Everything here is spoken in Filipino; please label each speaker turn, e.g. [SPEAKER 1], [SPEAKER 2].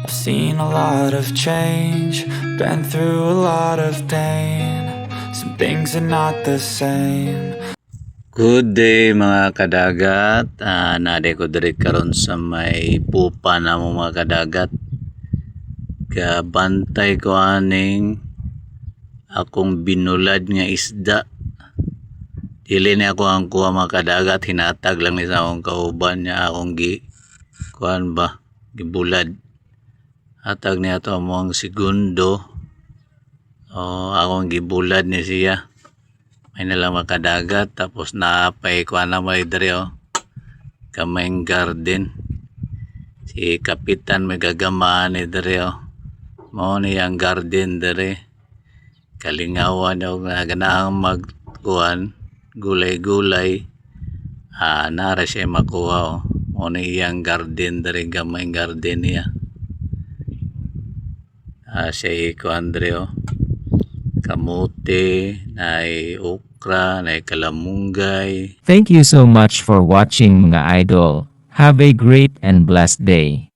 [SPEAKER 1] I've seen a lot of change, been through a lot of pain. Some things are not the same.
[SPEAKER 2] Good day mga kadagat. Nade ko diri karon sa may pupa na mo mga kadagat. Kabantay ko aning akong binulad nga isda. Dili ni ako ang kuha mga kadagat, hinatag lang ni sa akong kauban niya akong kuan ba gibulad. Hatag niya to among segundo. Akong gibulad ni siya. May nalang makadagat, tapos naapay ko na may diri kamayng garden. Si kapitan may gagamaan ni diri mao ni ang garden diri. Kalingawan daw nga ganaang magkuhan gulay-gulay. Nara siya makuha mao ni iyang garden diri, gamayng garden niya. Siya ikuan diri kamote, nay okra, nay kalamunggay.
[SPEAKER 3] Thank you so much for watching mga idol. Have a great and blessed day.